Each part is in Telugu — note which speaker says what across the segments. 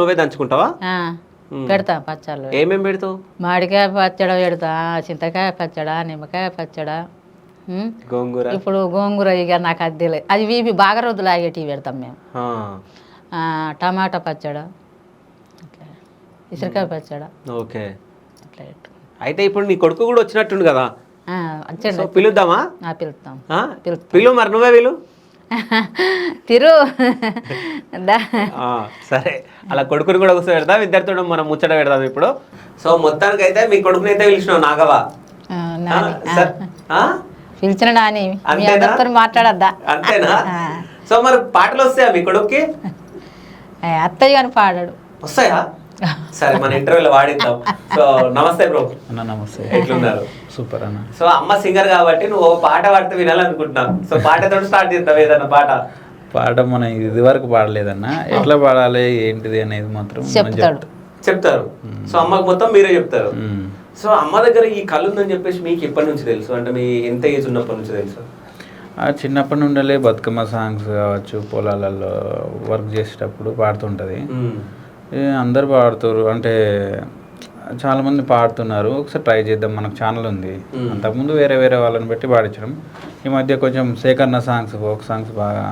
Speaker 1: నువ్వే దంచుకుంటావా?
Speaker 2: పెడతా పచ్చళ్ళు.
Speaker 1: ఏమేమి పెడతావు?
Speaker 2: మామిడికాయ పచ్చడి పెడతా, చింతకాయ పచ్చడా, నిమ్మకాయ పచ్చడా,
Speaker 1: గోంగూర.
Speaker 2: ఇప్పుడు గోంగూర ఇక నాకు అది తెలియదు, అది ఇవి బాగా రోజులు ఆగేటివి పెడతాం మేము. టమాటా పచ్చడా, అట్లా ఇసురకాయ పచ్చడా.
Speaker 1: ఓకే.
Speaker 2: అట్లా పెట్టు.
Speaker 1: అయితే ఇప్పుడు నీ కొడుకు కూడా వచ్చినట్టుండు కదా,
Speaker 2: వచ్చండి.
Speaker 1: పిలుద్దామా?
Speaker 2: పిలుస్తాం.
Speaker 1: పిలు, మరి నువ్వే పిలు.
Speaker 2: తిరు.
Speaker 1: సరే, అలా కొడుకుని కూడా కూర్చో పెడదాం, ఇద్దరితో మనం ముచ్చట పెడదాం ఇప్పుడు. సో మొత్తానికి అయితే మీ కొడుకుని అయితే పిలిచినావు నాగవా?
Speaker 2: పిలిచిన నాని మాట్లాడద్దా?
Speaker 1: అంతేనా? సో మరి పాటలు వస్తాయా మీ కొడుక్కి?
Speaker 2: అత్తయ్య అని పాడాడు.
Speaker 1: వస్తాయా? సరే, మన ఇంటర్వ్యూలో వాడిద్దాం. సో నమస్తే బ్రో.
Speaker 3: అన్న నమస్తే.
Speaker 1: ఎట్లున్నారు?
Speaker 3: సూపర్ అన్న.
Speaker 1: సో అమ్మ సింగర్ కాబట్టి నువ్వు పాట పాడితే వినాలనుకుంటున్నాను. సో పాటతో స్టార్ట్ చేస్తావు ఏదన్నా
Speaker 3: పాట మనం ఇది వరకు పాడలేదన్న, ఎట్లా పాడాలి ఏంటిది అనేది మాత్రం
Speaker 1: చెప్తారు. సో అమ్మకు మొత్తం మీరే చెప్తారు. సో అమ్మ దగ్గర ఈ కళ ఉందని చెప్పేసి మీకు ఎప్పటి నుంచి తెలుసు? అంటే మీ ఎంత ఏజ్ ఉన్నప్పటి నుంచి తెలుసు?
Speaker 3: చిన్నప్పటి నుండే బతుకమ్మ సాంగ్స్ కావచ్చు, పొలాలలో వర్క్ చేసేటప్పుడు పాడుతుంటుంది. అందరు పాడుతారు, అంటే చాలామంది పాడుతున్నారు, ఒకసారి ట్రై చేద్దాం, మనకు ఛానల్ ఉంది. అంతకుముందు వేరే వేరే వాళ్ళని పెట్టి పాడించడం. ఈ మధ్య కొంచెం సేకరణ సాంగ్స్, ఫోక్ సాంగ్స్ బాగా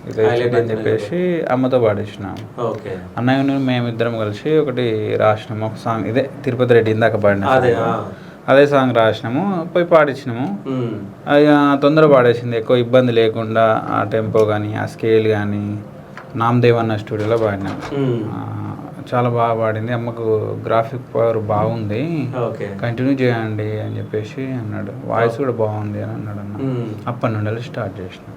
Speaker 3: ఇదని చెప్పేసి అమ్మతో పాడించినాం. అన్నయ్య మేమిద్దరం కలిసి ఒకటి రాసినాము, ఒక సాంగ్ ఇదే తిరుపతి రెడ్డి ఇందాక పాడిన అదే సాంగ్ రాసినాము, పోయి పాడించినాము. అది తొందర పాడేసింది, ఎక్కువ ఇబ్బంది లేకుండా. ఆ టెంపో కానీ ఆ స్కేల్ కానీ నామదేవ్ అన్న స్టూడియోలో పాడినాం. చాలా బాగా పాడింది. అమ్మకు గ్రాఫిక్ పవర్ బాగుంది, కంటిన్యూ చేయండి అని చెప్పేసి అన్నాడు. వాయిస్ కూడా బాగుంది అని అన్నాడు అన్న. అప్పటి నుండి స్టార్ట్ చేసినాం.